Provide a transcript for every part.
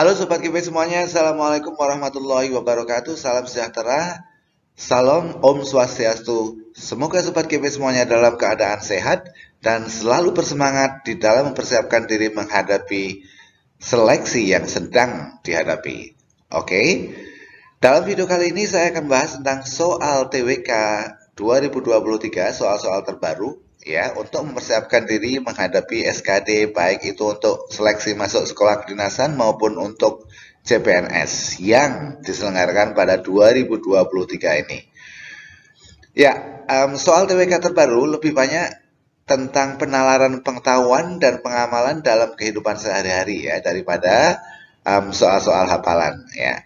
Halo Sobat KP semuanya, Assalamualaikum warahmatullahi wabarakatuh. Salam sejahtera, salam Om Swastiastu. Semoga Sobat KP semuanya dalam keadaan sehat dan selalu bersemangat di dalam mempersiapkan diri menghadapi seleksi yang sedang dihadapi. Oke, dalam video kali ini saya akan bahas tentang soal TWK 2023, soal-soal terbaru ya, untuk mempersiapkan diri menghadapi SKD, baik itu untuk seleksi masuk sekolah kedinasan maupun untuk CPNS yang diselenggarakan pada 2023 ini. Ya, soal TWK terbaru lebih banyak tentang penalaran pengetahuan dan pengamalan dalam kehidupan sehari-hari ya, daripada soal-soal hafalan ya.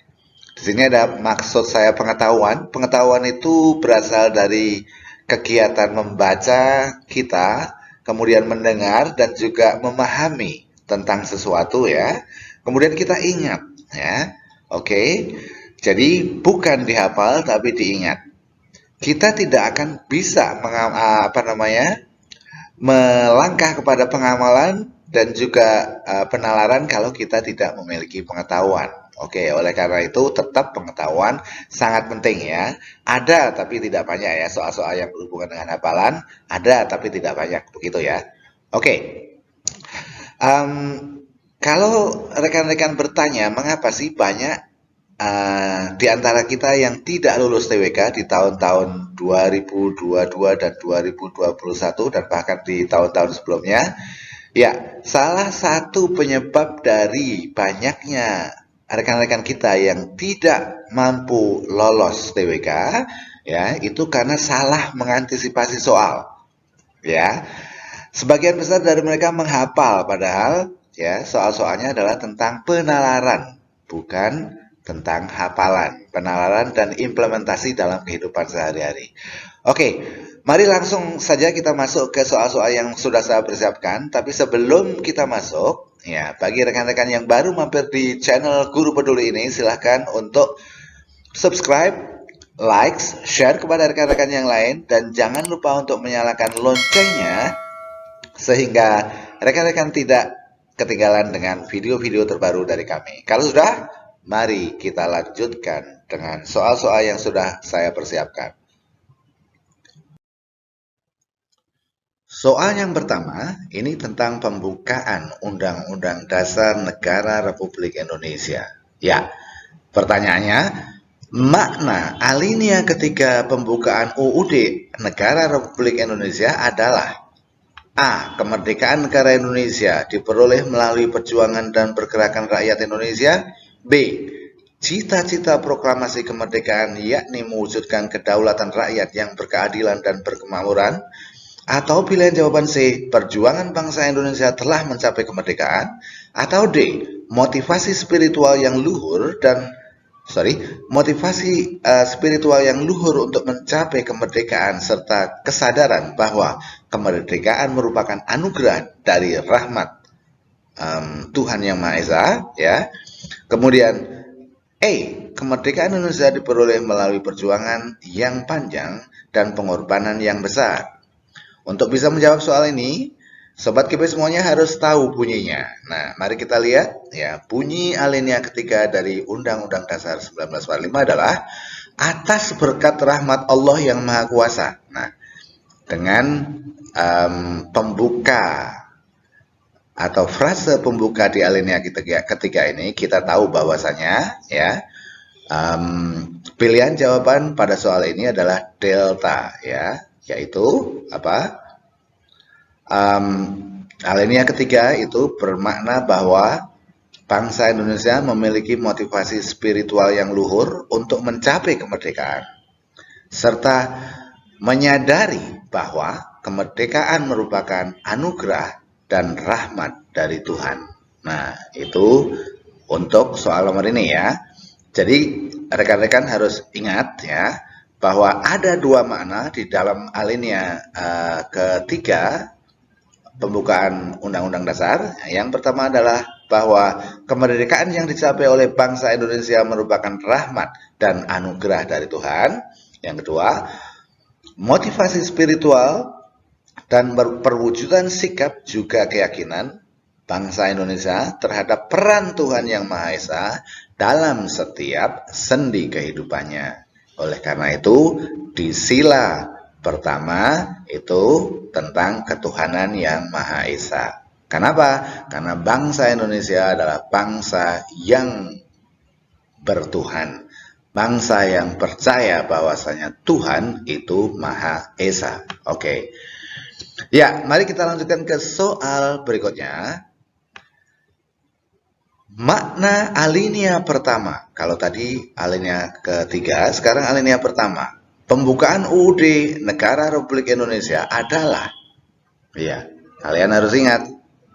Di sini ada maksud saya pengetahuan. Pengetahuan itu berasal dari kegiatan membaca kita, kemudian mendengar dan juga memahami tentang sesuatu ya. Kemudian kita ingat ya. Oke. Jadi bukan dihafal tapi diingat. Kita tidak akan bisa melangkah kepada pengamalan dan juga penalaran kalau kita tidak memiliki pengetahuan. Oke, oleh karena itu tetap pengetahuan sangat penting ya. Ada tapi tidak banyak ya, soal-soal yang berhubungan dengan hafalan ada tapi tidak banyak, begitu ya. Oke, um, kalau rekan-rekan bertanya mengapa sih banyak di antara kita yang tidak lulus TWK di tahun-tahun 2022 dan 2021 dan bahkan di tahun-tahun sebelumnya. Ya, salah satu penyebab dari banyaknya rekan-rekan kita yang tidak mampu lolos TWK ya, itu karena salah mengantisipasi soal. Ya, sebagian besar dari mereka menghafal padahal ya soal-soalnya adalah tentang penalaran, bukan tentang hafalan, penalaran dan implementasi dalam kehidupan sehari-hari. Oke, mari langsung saja kita masuk ke soal-soal yang sudah saya persiapkan. Tapi sebelum kita masuk, ya bagi rekan-rekan yang baru mampir di channel Guru Peduli ini, silahkan untuk subscribe, likes, share kepada rekan-rekan yang lain, dan jangan lupa untuk menyalakan loncengnya sehingga rekan-rekan tidak ketinggalan dengan video-video terbaru dari kami. Kalau sudah, mari kita lanjutkan dengan soal-soal yang sudah saya persiapkan. Soal yang pertama, ini tentang pembukaan Undang-Undang Dasar Negara Republik Indonesia. Ya, pertanyaannya, makna alinea ketiga pembukaan UUD Negara Republik Indonesia adalah: A. Kemerdekaan negara Indonesia diperoleh melalui perjuangan dan pergerakan rakyat Indonesia. B. Cita-cita proklamasi kemerdekaan yakni mewujudkan kedaulatan rakyat yang berkeadilan dan berkemakmuran. Atau pilihan jawaban C. Perjuangan bangsa Indonesia telah mencapai kemerdekaan. Atau D. Motivasi spiritual yang luhur untuk mencapai kemerdekaan serta kesadaran bahwa kemerdekaan merupakan anugerah dari rahmat Tuhan Yang Maha Esa ya. Kemudian kemerdekaan Indonesia diperoleh melalui perjuangan yang panjang dan pengorbanan yang besar. Untuk bisa menjawab soal ini, Sobat KP semuanya harus tahu bunyinya. Nah, mari kita lihat ya, bunyi alinea ketiga dari Undang-Undang Dasar 1945 adalah atas berkat rahmat Allah yang Maha Kuasa. Nah, dengan pembuka atau frase pembuka di alinea ketiga ini, kita tahu bahwasanya ya, pilihan jawaban pada soal ini adalah delta ya, yaitu apa? Alinea ketiga itu bermakna bahwa bangsa Indonesia memiliki motivasi spiritual yang luhur untuk mencapai kemerdekaan, serta menyadari bahwa kemerdekaan merupakan anugerah dan rahmat dari Tuhan. Nah, itu untuk soal nomor ini ya. Jadi rekan-rekan harus ingat ya, bahwa ada dua makna di dalam alinea ketiga pembukaan Undang-Undang Dasar. Yang pertama adalah bahwa kemerdekaan yang dicapai oleh bangsa Indonesia merupakan rahmat dan anugerah dari Tuhan. Yang kedua, motivasi spiritual dan perwujudan sikap juga keyakinan bangsa Indonesia terhadap peran Tuhan Yang Maha Esa dalam setiap sendi kehidupannya. Oleh karena itu, di sila pertama itu tentang ketuhanan Yang Maha Esa. Kenapa? Karena bangsa Indonesia adalah bangsa yang bertuhan. Bangsa yang percaya bahwasanya Tuhan itu Maha Esa. Oke. Ya, mari kita lanjutkan ke soal berikutnya. Makna alinea pertama. Kalau tadi alinea ketiga, sekarang alinea pertama. Pembukaan UUD Negara Republik Indonesia adalah, ya, kalian harus ingat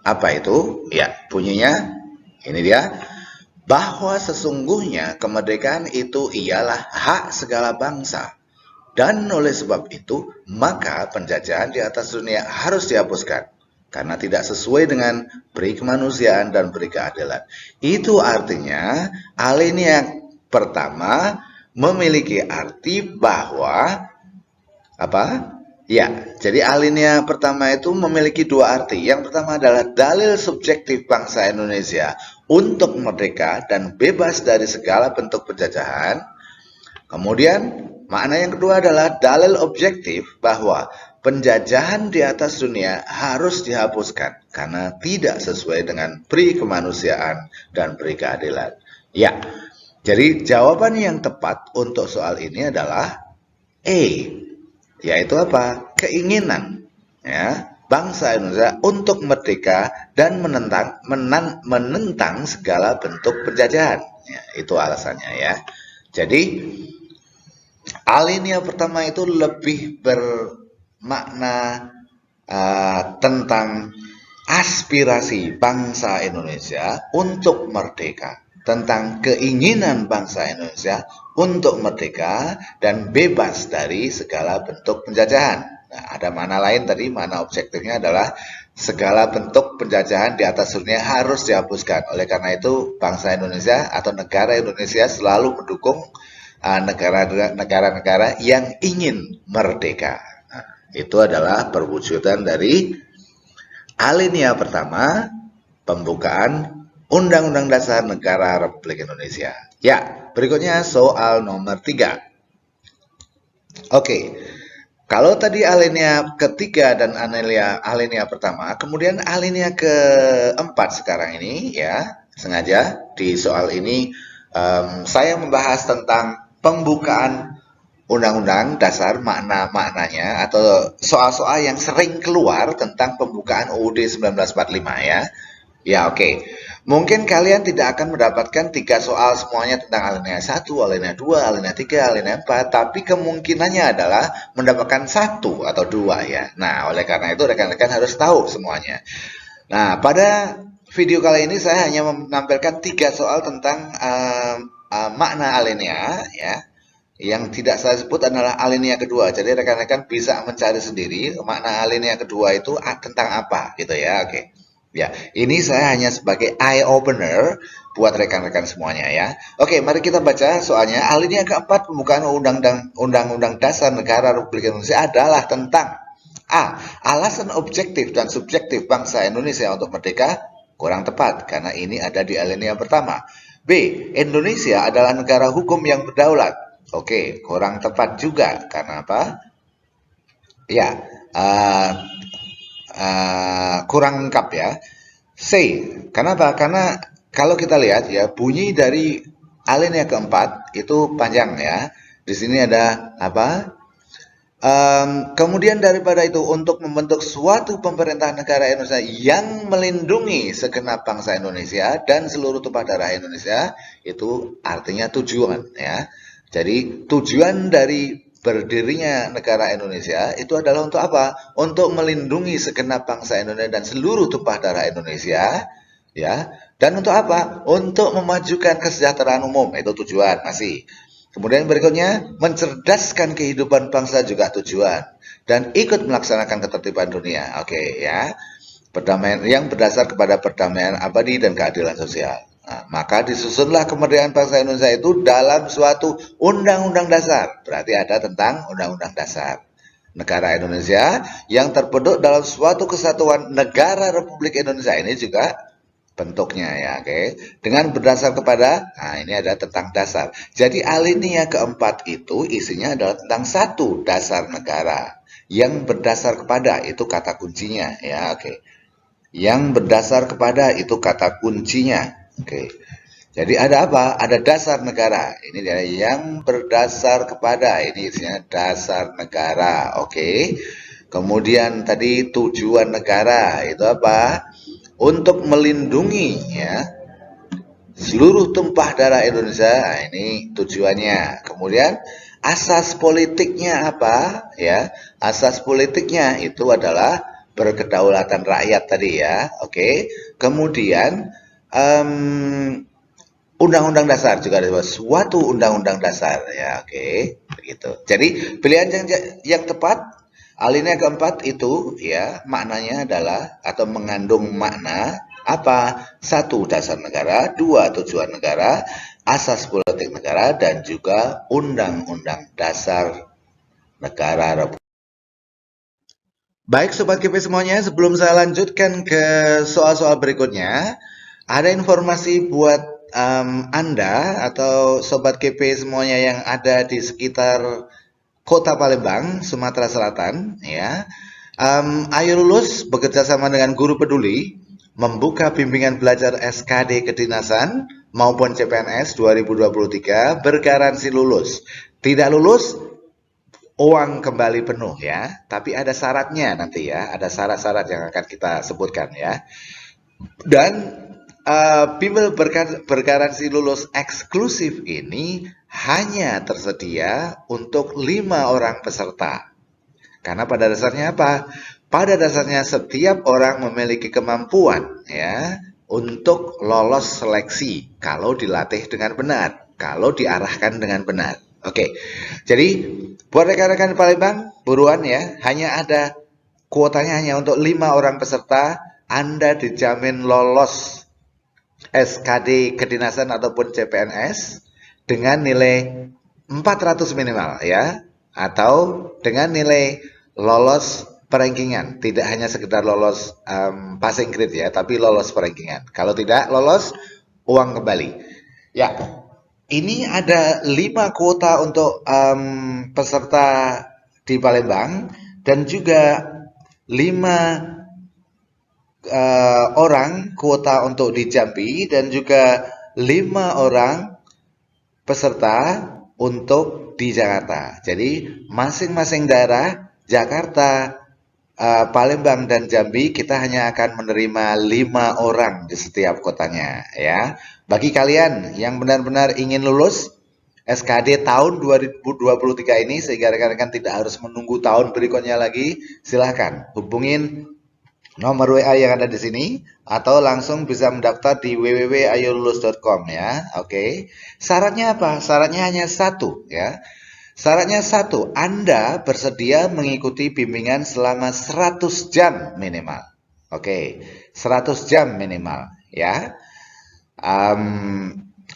apa itu? Ya, bunyinya ini dia. Bahwa sesungguhnya kemerdekaan itu ialah hak segala bangsa. Dan oleh sebab itu, maka penjajahan di atas dunia harus dihapuskan. Karena tidak sesuai dengan peri kemanusiaan dan peri keadilan. Itu artinya alinea pertama memiliki arti bahwa apa? Ya, jadi alinea pertama itu memiliki dua arti. Yang pertama adalah dalil subjektif bangsa Indonesia untuk merdeka dan bebas dari segala bentuk penjajahan. Kemudian makna yang kedua adalah dalil objektif bahwa penjajahan di atas dunia harus dihapuskan karena tidak sesuai dengan peri kemanusiaan dan peri keadilan. Ya, jadi jawaban yang tepat untuk soal ini adalah E, yaitu apa? Keinginan ya bangsa Indonesia untuk merdeka dan menentang segala bentuk penjajahan. Ya, itu alasannya ya. Jadi alinea pertama itu lebih bermakna tentang aspirasi bangsa Indonesia untuk merdeka, tentang keinginan bangsa Indonesia untuk merdeka dan bebas dari segala bentuk penjajahan. Nah, ada makna lain tadi, makna objektifnya adalah segala bentuk penjajahan di atas dunia harus dihapuskan. Oleh karena itu, bangsa Indonesia atau negara Indonesia selalu mendukung negara-negara yang ingin merdeka. Nah, itu adalah perwujudan dari alinea pertama, pembukaan Undang-Undang Dasar Negara Republik Indonesia. Ya, berikutnya soal nomor 3. Oke, kalau tadi alinea ketiga dan alinea pertama, kemudian alinea keempat sekarang ini ya, sengaja di soal ini saya membahas tentang pembukaan Undang-Undang Dasar, maknanya atau soal-soal yang sering keluar tentang pembukaan UUD 1945 ya. Ya, oke. Mungkin kalian tidak akan mendapatkan 3 soal semuanya tentang alinea 1, alinea 2, alinea 3, alinea 4, tapi kemungkinannya adalah mendapatkan 1 atau 2 ya. Nah, oleh karena itu rekan-rekan harus tahu semuanya. Nah, pada video kali ini saya hanya menampilkan 3 soal tentang makna alinea ya. Yang tidak saya sebut adalah alinea kedua. Jadi rekan-rekan bisa mencari sendiri makna alinea kedua itu tentang apa gitu ya. Oke. Ya, ini saya hanya sebagai eye opener buat rekan-rekan semuanya ya. Oke, mari kita baca soalnya. Alinea keempat pembukaan Undang-Undang Dasar Negara Republik Indonesia adalah tentang A. Alasan objektif dan subjektif bangsa Indonesia untuk merdeka kurang tepat karena ini ada di alinea pertama. B. Indonesia adalah negara hukum yang berdaulat. Oke, kurang tepat juga karena apa? Ya, kurang lengkap ya. C. Kenapa? Karena kalau kita lihat ya bunyi dari alinea keempat itu panjang ya. Di sini ada apa? Kemudian daripada itu untuk membentuk suatu pemerintahan negara Indonesia yang melindungi segenap bangsa Indonesia dan seluruh tumpah darah Indonesia itu artinya tujuan ya. Jadi tujuan dari berdirinya negara Indonesia itu adalah untuk apa? Untuk melindungi segenap bangsa Indonesia dan seluruh tumpah darah Indonesia ya. Dan untuk apa? Untuk memajukan kesejahteraan umum, itu tujuan masih. Kemudian berikutnya, mencerdaskan kehidupan bangsa juga tujuan. Dan ikut melaksanakan ketertiban dunia. Oke ya. Perdamaian yang berdasar kepada perdamaian abadi dan keadilan sosial. Nah, maka disusunlah kemerdekaan bangsa Indonesia itu dalam suatu undang-undang dasar. Berarti ada tentang undang-undang dasar. negara Indonesia yang terbentuk dalam suatu kesatuan negara Republik Indonesia. Ini juga bentuknya ya, oke. Dengan berdasar kepada, nah ini ada tentang dasar. Jadi alinea keempat itu isinya adalah tentang satu dasar negara. Yang berdasar kepada itu kata kuncinya ya, oke. Yang berdasar kepada itu kata kuncinya, oke. Jadi ada apa? Ada dasar negara. Ini dia yang berdasar kepada. Ini isinya dasar negara. Oke. Kemudian tadi tujuan negara itu apa? Untuk melindungi ya seluruh tumpah darah Indonesia. Nah, ini tujuannya. Kemudian asas politiknya apa? Ya, asas politiknya itu adalah berkedaulatan rakyat tadi ya. Oke. Kemudian undang-undang dasar juga ada suatu undang-undang dasar ya, oke, begitu. Jadi pilihan yang tepat alinea keempat itu ya maknanya adalah atau mengandung makna apa? Satu, dasar negara, dua, tujuan negara, asas politik negara, dan juga undang-undang dasar negara. Baik Sobat KP semuanya, sebelum saya lanjutkan ke soal-soal berikutnya, ada informasi buat Anda atau Sobat KP semuanya yang ada di sekitar Kota Palembang, Sumatera Selatan, ya. Ayo Lulus bekerja sama dengan Guru Peduli membuka bimbingan belajar SKD Kedinasan maupun CPNS 2023 bergaransi lulus. Tidak lulus, uang kembali penuh ya, tapi ada syaratnya nanti ya, ada syarat-syarat yang akan kita sebutkan ya. Dan bimbel bergaransi lulus eksklusif ini hanya tersedia untuk 5 orang peserta. Karena pada dasarnya apa? Pada dasarnya setiap orang memiliki kemampuan ya untuk lolos seleksi kalau dilatih dengan benar, kalau diarahkan dengan benar. Oke. Jadi buat rekan-rekan Palembang, buruan ya, hanya ada kuotanya hanya untuk 5 orang peserta. Anda dijamin lolos SKD Kedinasan ataupun CPNS dengan nilai 400 minimal ya, atau dengan nilai lolos perankingan, tidak hanya sekedar lolos passing grade ya, tapi lolos perankingan. Kalau tidak lolos, uang kembali. Ya, ini ada 5 kuota untuk peserta di Palembang dan juga 5 orang kuota untuk di Jambi dan juga 5 orang peserta untuk di Jakarta. Jadi masing-masing daerah Jakarta, Palembang dan Jambi kita hanya akan menerima 5 orang di setiap kotanya ya. Bagi kalian yang benar-benar ingin lulus SKD tahun 2023 ini sehingga rekan-rekan tidak harus menunggu tahun berikutnya lagi, silahkan hubungin nomor WA yang ada di sini atau langsung bisa mendaftar di www.ayolulus.com ya. Oke. Syaratnya apa? Syaratnya hanya satu ya. Syaratnya satu, Anda bersedia mengikuti bimbingan selama 100 jam minimal. Oke, 100 jam minimal ya.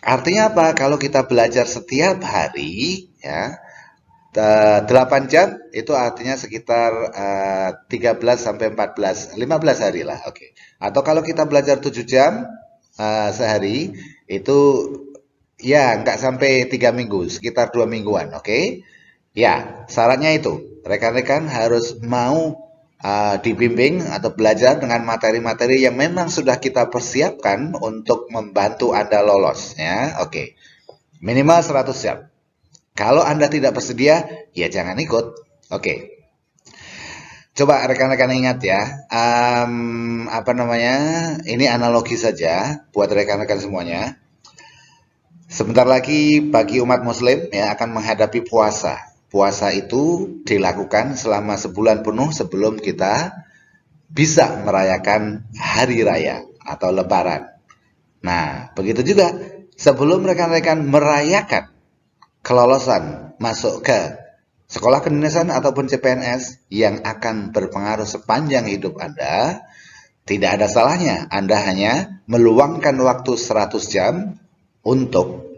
Artinya apa? Kalau kita belajar setiap hari ya, 8 jam itu artinya sekitar 13 sampai 15 hari lah, oke. Atau kalau kita belajar 7 jam sehari itu ya nggak sampai 3 minggu, sekitar 2 mingguan, oke. Ya, syaratnya itu rekan-rekan harus mau dibimbing atau belajar dengan materi-materi yang memang sudah kita persiapkan untuk membantu Anda lolos ya, oke. Minimal 100 jam. Kalau Anda tidak bersedia, ya jangan ikut. Oke. Coba rekan-rekan ingat ya. Ini analogi saja buat rekan-rekan semuanya. Sebentar lagi bagi umat muslim ya akan menghadapi puasa. Puasa itu dilakukan selama sebulan penuh sebelum kita bisa merayakan hari raya atau lebaran. Nah, begitu juga sebelum rekan-rekan merayakan kelolosan masuk ke sekolah kedinasan ataupun CPNS yang akan berpengaruh sepanjang hidup Anda, tidak ada salahnya Anda hanya meluangkan waktu 100 jam untuk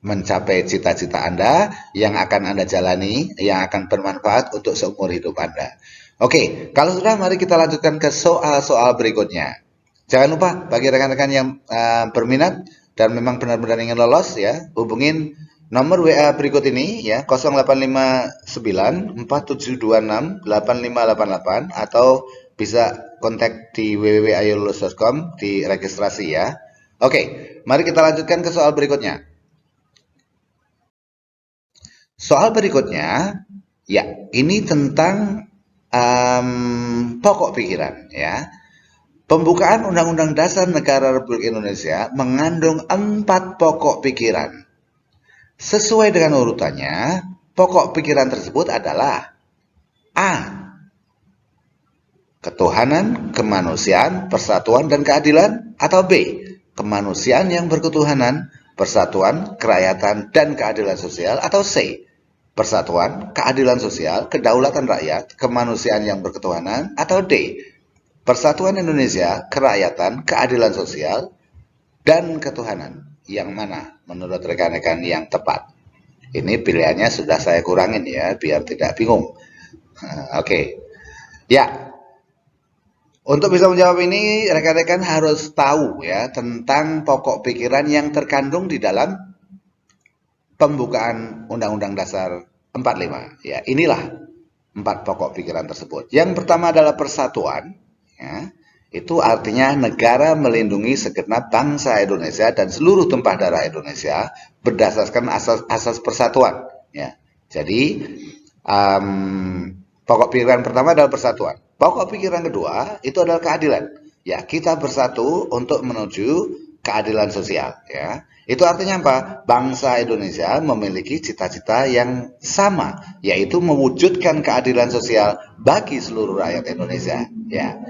mencapai cita-cita Anda yang akan Anda jalani, yang akan bermanfaat untuk seumur hidup Anda. Oke, kalau sudah mari kita lanjutkan ke soal-soal berikutnya. Jangan lupa bagi rekan-rekan yang berminat dan memang benar-benar ingin lolos ya, hubungin nomor WA berikut ini ya, 085947268588 atau bisa kontak di www.ayolulus.com di registrasi ya. Oke, mari kita lanjutkan ke soal berikutnya. Soal berikutnya, ya, ini tentang pokok pikiran ya. Pembukaan Undang-Undang Dasar Negara Republik Indonesia mengandung 4 pokok pikiran. Sesuai dengan urutannya, pokok pikiran tersebut adalah A. Ketuhanan, kemanusiaan, persatuan, dan keadilan, atau B. Kemanusiaan yang berketuhanan, persatuan, kerakyatan, dan keadilan sosial, atau C. Persatuan, keadilan sosial, kedaulatan rakyat, kemanusiaan yang berketuhanan, atau D. Persatuan Indonesia, kerakyatan, keadilan sosial, dan ketuhanan. Yang mana menurut rekan-rekan yang tepat? Ini pilihannya sudah saya kurangin ya, biar tidak bingung. Oke. Ya, untuk bisa menjawab ini, rekan-rekan harus tahu ya tentang pokok pikiran yang terkandung di dalam pembukaan Undang-Undang Dasar 45. Ya, inilah 4 pokok pikiran tersebut. Yang pertama adalah persatuan. Ya, itu artinya negara melindungi segenap bangsa Indonesia dan seluruh tumpah darah Indonesia berdasarkan asas persatuan. Ya, jadi pokok pikiran pertama adalah persatuan. Pokok pikiran kedua itu adalah keadilan. Ya, kita bersatu untuk menuju keadilan sosial. Ya, itu artinya apa? Bangsa Indonesia memiliki cita-cita yang sama, yaitu mewujudkan keadilan sosial bagi seluruh rakyat Indonesia. Ya,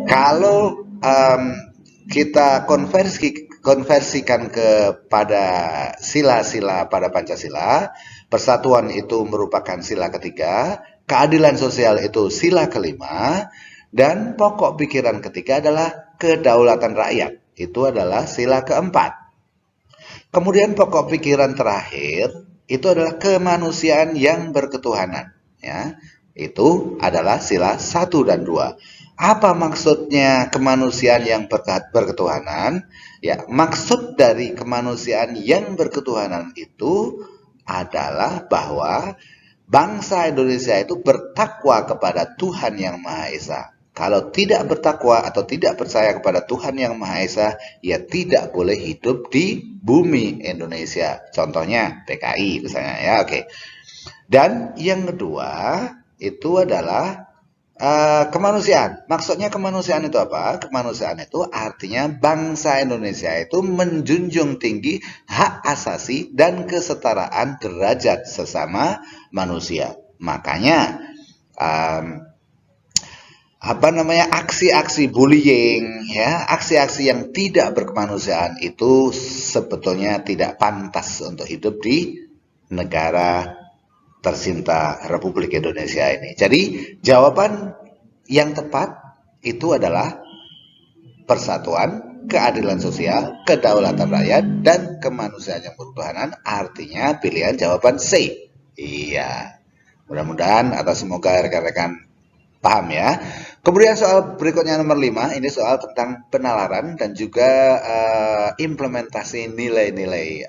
kalau kita konversikan kepada sila-sila pada Pancasila, persatuan itu merupakan sila ketiga, keadilan sosial itu sila kelima, dan pokok pikiran ketiga adalah kedaulatan rakyat. Itu adalah sila keempat. Kemudian pokok pikiran terakhir itu adalah kemanusiaan yang berketuhanan. Ya, itu adalah sila 1 dan 2. Apa maksudnya kemanusiaan yang berketuhanan? Ya, maksud dari kemanusiaan yang berketuhanan itu adalah bahwa bangsa Indonesia itu bertakwa kepada Tuhan Yang Maha Esa. Kalau tidak bertakwa atau tidak percaya kepada Tuhan Yang Maha Esa, ya tidak boleh hidup di bumi Indonesia. Contohnya PKI misalnya ya, oke. Dan yang kedua itu adalah kemanusiaan. Maksudnya kemanusiaan itu apa? Kemanusiaan itu artinya bangsa Indonesia itu menjunjung tinggi hak asasi dan kesetaraan derajat sesama manusia. Makanya aksi-aksi bullying ya, aksi-aksi yang tidak berkemanusiaan itu sebetulnya tidak pantas untuk hidup di negara tercinta Republik Indonesia ini. Jadi jawaban yang tepat itu adalah persatuan, keadilan sosial, kedaulatan rakyat, dan kemanusiaan yang berketuhanan. Artinya pilihan jawaban C. Iya. Mudah-mudahan atau semoga rekan-rekan paham ya. Kemudian soal berikutnya nomor 5, ini soal tentang penalaran dan juga implementasi nilai-nilai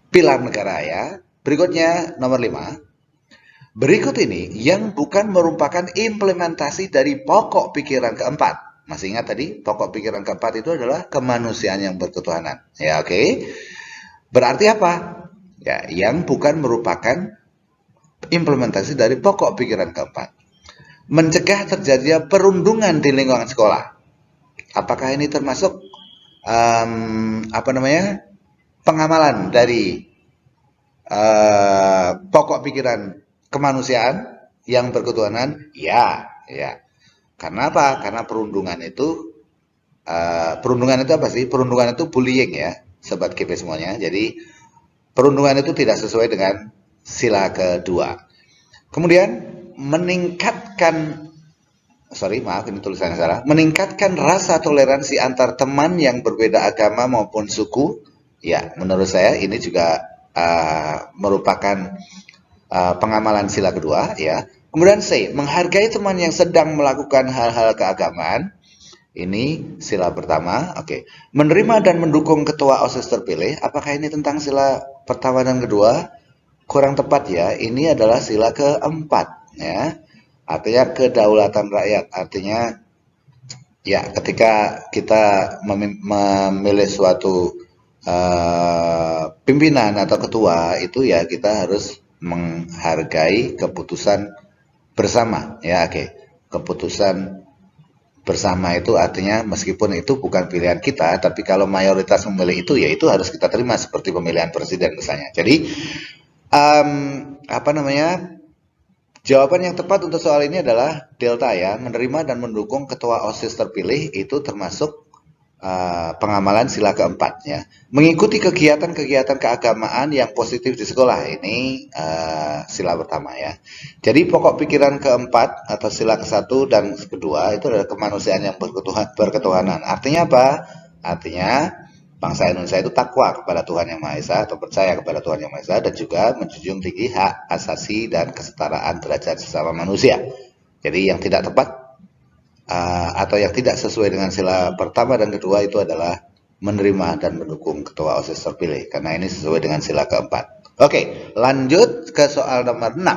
pilar negara ya. Berikutnya nomor 5. Berikut ini yang bukan merupakan implementasi dari pokok pikiran keempat. Masih ingat tadi pokok pikiran keempat itu adalah kemanusiaan yang berketuhanan. Ya, oke. Berarti apa? Ya, yang bukan merupakan implementasi dari pokok pikiran keempat. Mencegah terjadinya perundungan di lingkungan sekolah. Apakah ini termasuk pengamalan dari pokok pikiran kemanusiaan yang berketuhanan? Ya, ya. Karena apa? Karena perundungan itu apa sih? Perundungan itu bullying ya, sobat KP semuanya. Jadi perundungan itu tidak sesuai dengan sila kedua. Kemudian meningkatkan rasa toleransi antar teman yang berbeda agama maupun suku Ya, menurut saya ini juga merupakan pengamalan sila kedua ya. Kemudian C, menghargai teman yang sedang melakukan hal-hal keagamaan. Ini sila pertama. Oke. Menerima dan mendukung ketua OSIS terpilih. Apakah ini tentang sila pertama dan kedua? Kurang tepat ya. Ini adalah sila keempat ya. Artinya kedaulatan rakyat. Artinya ya ketika kita memilih suatu pimpinan atau ketua itu ya kita harus menghargai keputusan bersama ya. Oke. Keputusan bersama itu artinya meskipun itu bukan pilihan kita, tapi kalau mayoritas memilih itu ya itu harus kita terima seperti pemilihan presiden misalnya. Jadi apa namanya, jawaban yang tepat untuk soal ini adalah delta ya, menerima dan mendukung ketua OSIS terpilih itu termasuk pengamalan sila keempat ya. Mengikuti kegiatan-kegiatan keagamaan yang positif di sekolah ini sila pertama ya. Jadi pokok pikiran keempat atau sila ke-1 dan kedua itu adalah kemanusiaan yang berketuhanan. Artinya apa? Artinya bangsa Indonesia itu takwa kepada Tuhan Yang Maha Esa atau percaya kepada Tuhan Yang Maha Esa dan juga menjunjung tinggi hak asasi dan kesetaraan derajat sesama manusia. Jadi yang tidak tepat atau yang tidak sesuai dengan sila pertama dan kedua itu adalah menerima dan mendukung ketua OSIS terpilih karena ini sesuai dengan sila keempat. Oke, lanjut ke soal nomor 6.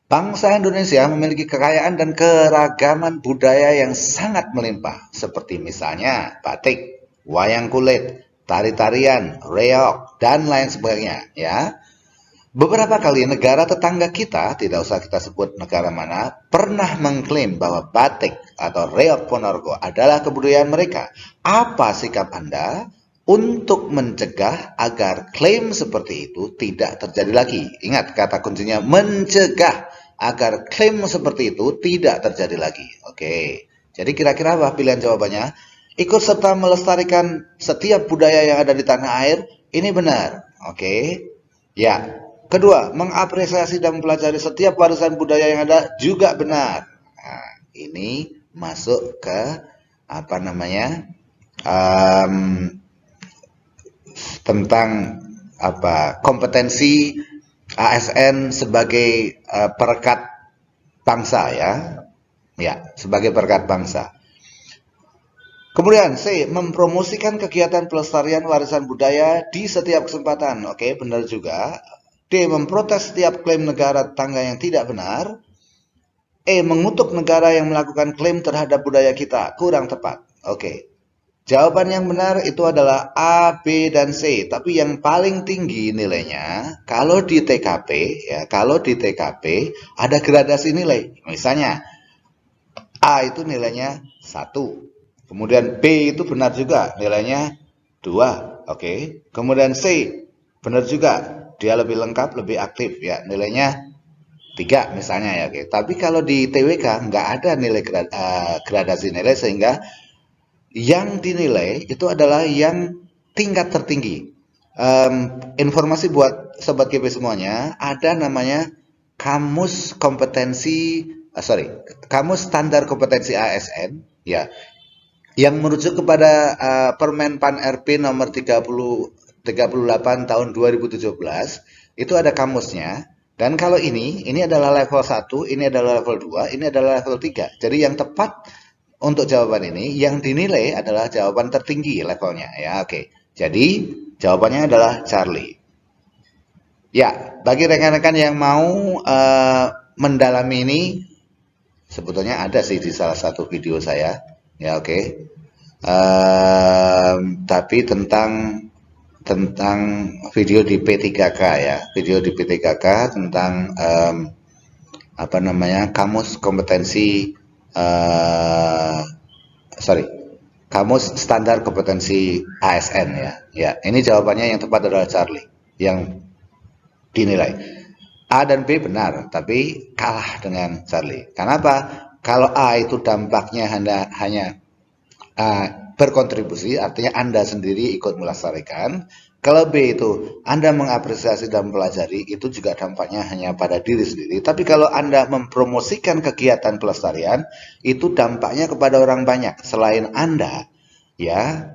Bangsa Indonesia memiliki kekayaan dan keragaman budaya yang sangat melimpah seperti misalnya batik, wayang kulit, tari-tarian, reog, dan lain sebagainya ya. Beberapa kali negara tetangga kita, tidak usah kita sebut negara mana, pernah mengklaim bahwa batik atau reog Ponorogo adalah kebudayaan mereka. Apa sikap Anda untuk mencegah agar klaim seperti itu tidak terjadi lagi? Ingat kata kuncinya mencegah agar klaim seperti itu tidak terjadi lagi. Oke, jadi kira-kira apa pilihan jawabannya? Ikut serta melestarikan setiap budaya yang ada di tanah air, ini benar. Oke, ya. Kedua, mengapresiasi dan mempelajari setiap warisan budaya yang ada juga benar. Nah, ini masuk ke apa namanya tentang apa kompetensi ASN sebagai perekat bangsa ya, ya sebagai perekat bangsa. Kemudian C, mempromosikan kegiatan pelestarian warisan budaya di setiap kesempatan. Oke, benar juga. D. Memprotes setiap klaim negara tetangga yang tidak benar. E. Mengutuk negara yang melakukan klaim terhadap budaya kita. Kurang tepat. Oke. Jawaban yang benar itu adalah A, B, dan C. Tapi yang paling tinggi nilainya, kalau di TKP, ya, kalau di TKP ada gradasi nilai. Misalnya, A itu nilainya 1. Kemudian B itu benar juga, nilainya 2. Oke. Kemudian C, benar juga. Dia lebih lengkap, lebih aktif ya, nilainya 3 misalnya ya. Oke. Tapi kalau di TWK nggak ada nilai gradasi nilai sehingga yang dinilai itu adalah yang tingkat tertinggi. Informasi buat sobat GP semuanya, ada namanya kamus kompetensi kamus standar kompetensi ASN ya, yang merujuk kepada Permen Pan RP nomor 38 tahun 2017 itu ada kamusnya. Dan kalau ini adalah level 1, ini adalah level 2, ini adalah level 3. Jadi yang tepat untuk jawaban ini yang dinilai adalah jawaban tertinggi levelnya ya. Oke. Jadi jawabannya adalah Charlie. Ya, bagi rekan-rekan yang mau mendalami ini sebetulnya ada sih di salah satu video saya. Ya, oke. Tapi tentang video di P3K ya, video di P3K tentang apa namanya kamus kompetensi kamus standar kompetensi ASN ya. Ya, ini jawabannya yang tepat adalah Charlie yang dinilai. A dan B benar, tapi kalah dengan Charlie. Kenapa? Kalau A itu dampaknya hanya berkontribusi, artinya Anda sendiri ikut melestarikan. Kalau B itu Anda mengapresiasi dan mempelajari, itu juga dampaknya hanya pada diri sendiri. Tapi kalau Anda mempromosikan kegiatan pelestarian, itu dampaknya kepada orang banyak. Selain Anda, ya,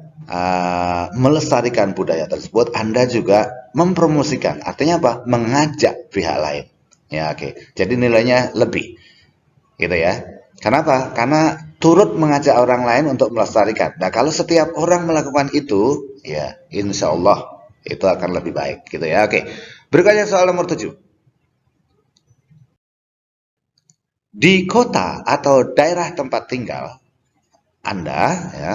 melestarikan budaya tersebut, Anda juga mempromosikan. Artinya apa? Mengajak pihak lain. Ya, oke. Jadi nilainya lebih, gitu ya. Kenapa? Karena turut mengajak orang lain untuk melestarikan. Nah, kalau setiap orang melakukan itu, ya, insya Allah itu akan lebih baik, gitu ya. Oke. Berikutnya soal nomor 7. Di kota atau daerah tempat tinggal Anda, ya,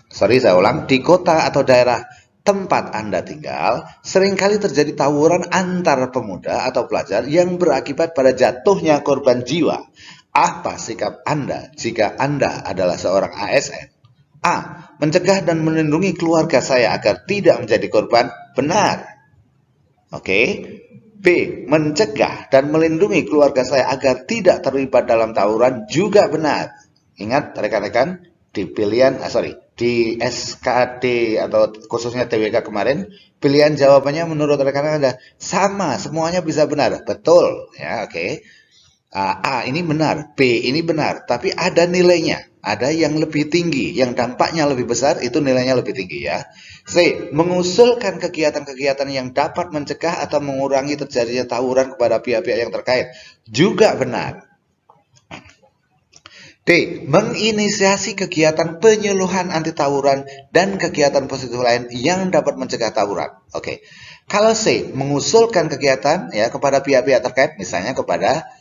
sorry saya ulang, di kota atau daerah tempat Anda tinggal, seringkali terjadi tawuran antar pemuda atau pelajar yang berakibat pada jatuhnya korban jiwa. Apa sikap Anda jika Anda adalah seorang ASN? A. Mencegah dan melindungi keluarga saya agar tidak menjadi korban. Benar. Oke. B. Mencegah dan melindungi keluarga saya agar tidak terlibat dalam tawuran. Juga benar. Ingat rekan-rekan, di pilihan, di SKD atau khususnya TWK kemarin, pilihan jawabannya menurut rekan-rekan ada sama, semuanya bisa benar. Betul, ya, oke. A ini benar, B ini benar, tapi ada nilainya. Ada yang lebih tinggi, yang dampaknya lebih besar, itu nilainya lebih tinggi ya. C. Mengusulkan kegiatan-kegiatan yang dapat mencegah atau mengurangi terjadinya tawuran kepada pihak-pihak yang terkait. Juga benar. D. Menginisiasi kegiatan penyuluhan anti tawuran dan kegiatan positif lain yang dapat mencegah tawuran. Oke. Kalau C, mengusulkan kegiatan ya kepada pihak-pihak terkait, misalnya kepada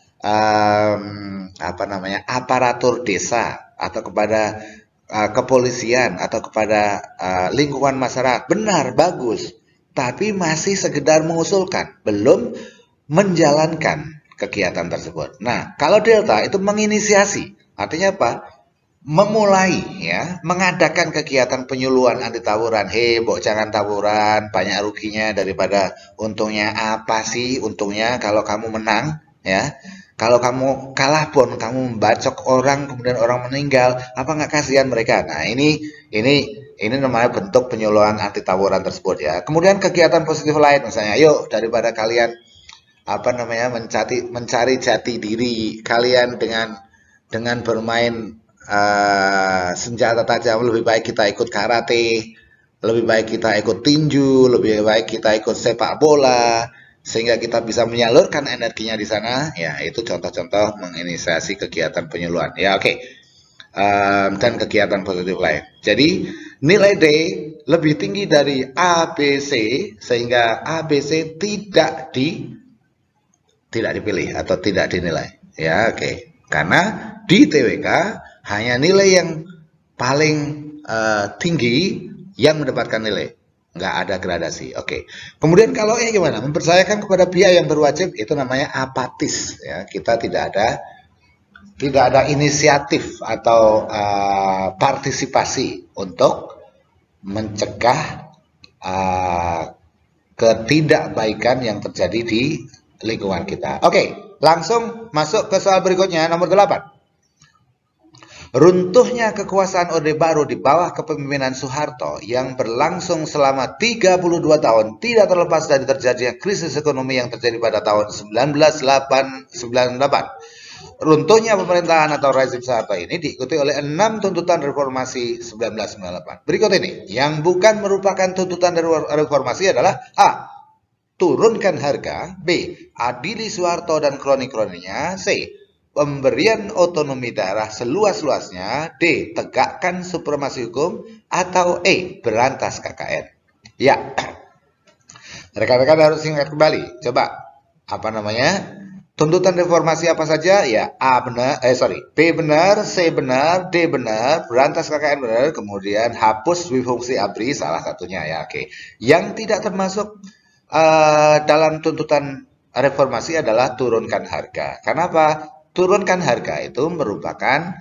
aparatur desa atau kepada kepolisian atau kepada lingkungan masyarakat. Benar, bagus. Tapi masih sekedar mengusulkan, belum menjalankan kegiatan tersebut. Nah, kalau delta itu menginisiasi, artinya apa? Memulai ya, mengadakan kegiatan penyuluhan anti tawuran. Hei, mbok jangan tawuran, banyak ruginya daripada untungnya. Apa sih untungnya kalau kamu menang ya? Kalau kamu kalah pun kamu membacok orang kemudian orang meninggal, apa nggak kasihan mereka? Nah, ini namanya bentuk penyuluhan anti tawuran tersebut ya. Kemudian kegiatan positif lain misalnya, yuk daripada kalian mencari jati diri kalian dengan bermain senjata tajam, lebih baik kita ikut karate, lebih baik kita ikut tinju, lebih baik kita ikut sepak bola, sehingga kita bisa menyalurkan energinya di sana. Ya, itu contoh-contoh menginisiasi kegiatan penyuluhan. Ya, oke. Dan kegiatan positif lain. Jadi nilai D lebih tinggi dari A, B, C, sehingga A, B, C tidak dipilih atau tidak dinilai. Ya, oke. Karena di TWK hanya nilai yang paling tinggi yang mendapatkan nilai. Nggak ada gradasi. Oke. Kemudian kalau gimana? Mempercayakan kepada pihak yang berwajib itu namanya apatis. Ya, kita tidak ada inisiatif atau partisipasi untuk mencegah ketidakbaikan yang terjadi di lingkungan kita. Oke, langsung masuk ke soal berikutnya, nomor 8. Runtuhnya kekuasaan Orde Baru di bawah kepemimpinan Soeharto yang berlangsung selama 32 tahun tidak terlepas dari terjadinya krisis ekonomi yang terjadi pada tahun 1998. Runtuhnya pemerintahan atau rezim Soeharto ini diikuti oleh 6 tuntutan reformasi 1998. Berikut ini, yang bukan merupakan tuntutan reformasi adalah A. Turunkan harga. B. Adili Soeharto dan kroni-kroninya. C. Pemberian otonomi daerah seluas-luasnya. D. Tegakkan supremasi hukum. Atau E. Berantas KKN. Ya, rekan-rekan harus ingat kembali. Coba, tuntutan reformasi apa saja? Ya, B benar, C benar, D benar, berantas KKN benar, kemudian hapus dwi-fungsi ABRI salah satunya ya. Oke. Yang tidak termasuk dalam tuntutan reformasi adalah turunkan harga. Kenapa? Turunkan harga itu merupakan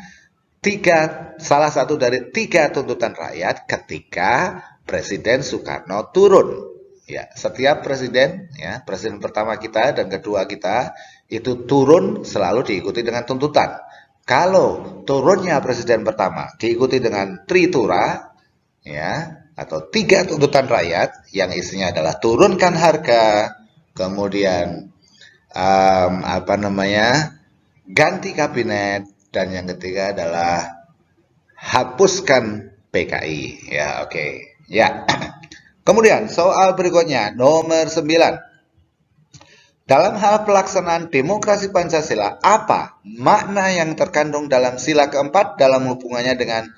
salah satu dari 3 tuntutan rakyat ketika Presiden Soekarno turun. Ya, setiap presiden, ya, presiden pertama kita dan kedua kita itu turun selalu diikuti dengan tuntutan. Kalau turunnya presiden pertama diikuti dengan tritura, ya, atau 3 tuntutan rakyat yang isinya adalah turunkan harga, kemudian ganti kabinet, dan yang ketiga adalah hapuskan PKI. Ya, oke. Ya. Kemudian soal berikutnya nomor 9. Dalam hal pelaksanaan demokrasi Pancasila, apa makna yang terkandung dalam sila keempat dalam hubungannya dengan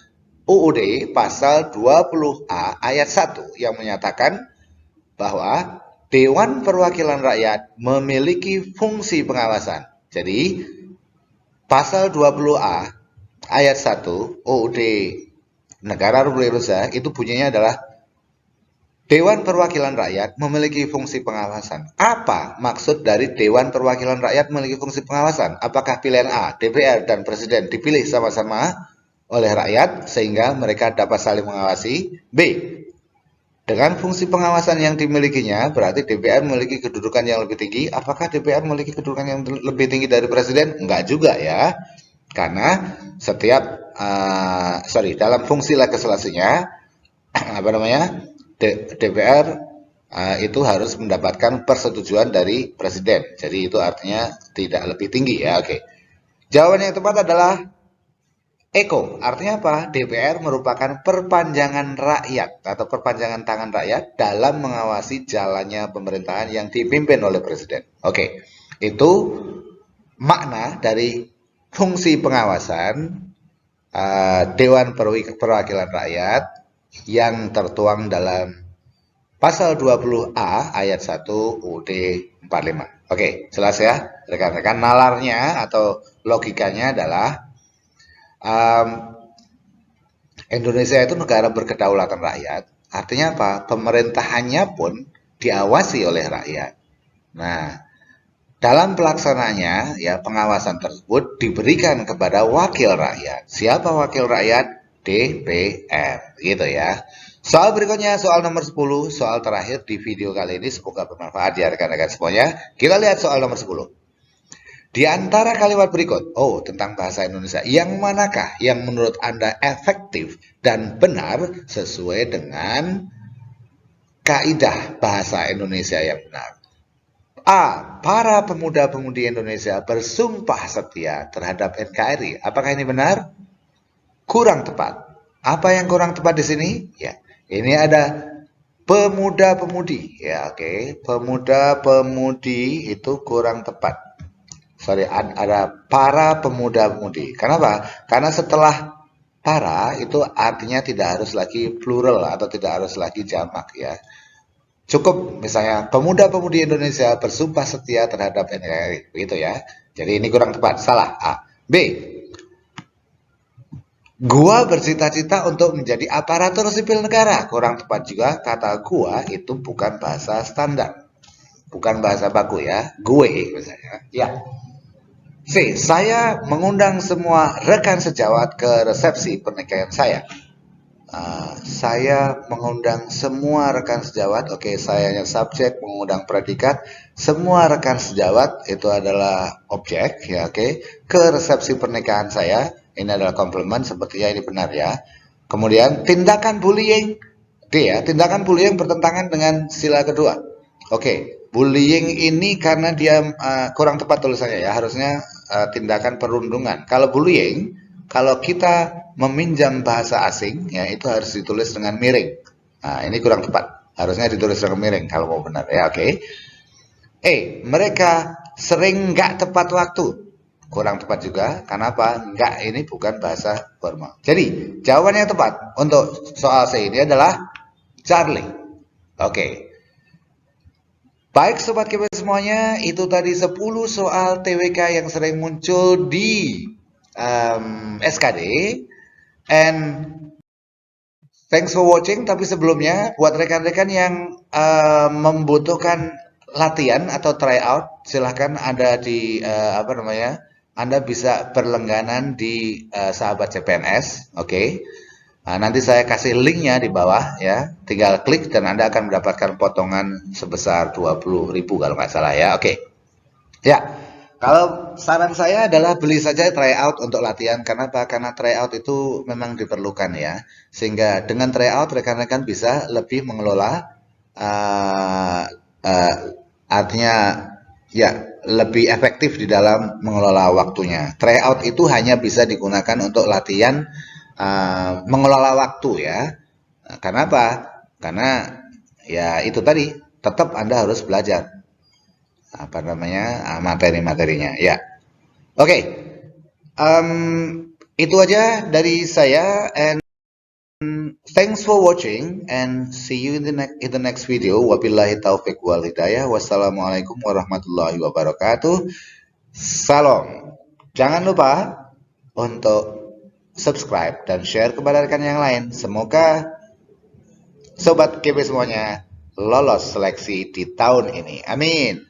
UUD pasal 20A ayat 1 yang menyatakan bahwa Dewan Perwakilan Rakyat memiliki fungsi pengawasan. Jadi, pasal 20A ayat 1 UUD Negara Republik Indonesia itu bunyinya adalah Dewan Perwakilan Rakyat memiliki fungsi pengawasan. Apa maksud dari Dewan Perwakilan Rakyat memiliki fungsi pengawasan? Apakah pilihan A, DPR dan Presiden dipilih sama-sama oleh rakyat sehingga mereka dapat saling mengawasi? B, dengan fungsi pengawasan yang dimilikinya, berarti DPR memiliki kedudukan yang lebih tinggi. Apakah DPR memiliki kedudukan yang lebih tinggi dari Presiden? Enggak juga ya. Karena setiap dalam fungsi legislasinya DPR itu harus mendapatkan persetujuan dari Presiden. Jadi itu artinya tidak lebih tinggi ya. Oke. Jawaban yang tepat adalah Eko, artinya apa? DPR merupakan perpanjangan rakyat atau perpanjangan tangan rakyat dalam mengawasi jalannya pemerintahan yang dipimpin oleh Presiden. Oke, itu makna dari fungsi pengawasan Dewan Perwakilan Rakyat yang tertuang dalam pasal 20A ayat 1 UUD 45. Oke, jelas ya rekan-rekan. Nalarnya atau logikanya adalah Indonesia itu negara berkedaulatan rakyat. Artinya apa? Pemerintahannya pun diawasi oleh rakyat. Nah, dalam pelaksananya, ya pengawasan tersebut diberikan kepada wakil rakyat. Siapa wakil rakyat? DPR, gitu ya. Soal berikutnya, soal nomor 10, soal terakhir di video kali ini. Semoga bermanfaat ya rekan-rekan semuanya. Kita lihat soal nomor 10. Di antara kalimat berikut, tentang bahasa Indonesia, yang manakah yang menurut Anda efektif dan benar sesuai dengan kaidah bahasa Indonesia yang benar? A. Para pemuda-pemudi Indonesia bersumpah setia terhadap NKRI. Apakah ini benar? Kurang tepat. Apa yang kurang tepat di sini? Ya, ini ada pemuda-pemudi. Ya, oke. Pemuda-pemudi itu kurang tepat. Ada para pemuda-pemudi. Kenapa? Karena setelah para itu artinya tidak harus lagi plural atau tidak harus lagi jamak ya. Cukup misalnya pemuda-pemudi Indonesia bersumpah setia terhadap NKRI, begitu ya. Jadi ini kurang tepat, salah. A. B. Gua bercita-cita untuk menjadi aparatur sipil negara. Kurang tepat juga, kata gua itu bukan bahasa standar. Bukan bahasa baku ya. Gue misalnya. Ya. C. Saya mengundang semua rekan sejawat ke resepsi pernikahan saya. Saya mengundang semua rekan sejawat. Oke, saya yang subjek, mengundang predikat. Semua rekan sejawat itu adalah objek, ya oke. Ke resepsi pernikahan saya. Ini adalah komplement, sepertinya ini benar ya. Kemudian tindakan bullying. D ya, tindakan bullying bertentangan dengan sila kedua. Oke, bullying ini karena dia kurang tepat tulisannya ya. Harusnya tindakan perundungan. Kalau bullying, kalau kita meminjam bahasa asing, ya itu harus ditulis dengan miring. Nah, ini kurang tepat. Harusnya ditulis dengan miring kalau mau benar ya. Oke. Mereka sering nggak tepat waktu. Kurang tepat juga. Kenapa? Nggak ini bukan bahasa formal. Jadi jawaban yang tepat untuk soal C ini adalah Charlie. Oke. Baik Sobat KP semuanya, itu tadi 10 soal TWK yang sering muncul di SKD. And thanks for watching. Tapi sebelumnya, buat rekan-rekan yang membutuhkan latihan atau tryout, silahkan ada di Anda bisa berlangganan di Sahabat CPNS, oke. Nah, nanti saya kasih linknya di bawah ya, tinggal klik dan Anda akan mendapatkan potongan sebesar 20.000 kalau nggak salah ya, oke. Ya, kalau saran saya adalah beli saja tryout untuk latihan. Kenapa? Karena tryout itu memang diperlukan ya, sehingga dengan tryout rekan-rekan bisa lebih mengelola, artinya ya lebih efektif di dalam mengelola waktunya. Tryout itu hanya bisa digunakan untuk latihan mengelola waktu ya. Nah, karena apa? Karena ya itu tadi, tetap Anda harus belajar apa namanya materi-materinya. Ya, oke. Itu aja dari saya, and thanks for watching and see you in the next video. Wabillahi taufik wal hidayah. Wassalamualaikum warahmatullahi wabarakatuh. Salam. Jangan lupa untuk subscribe dan share kepada rekan yang lain. Semoga Sobat KB semuanya lolos seleksi di tahun ini. Amin.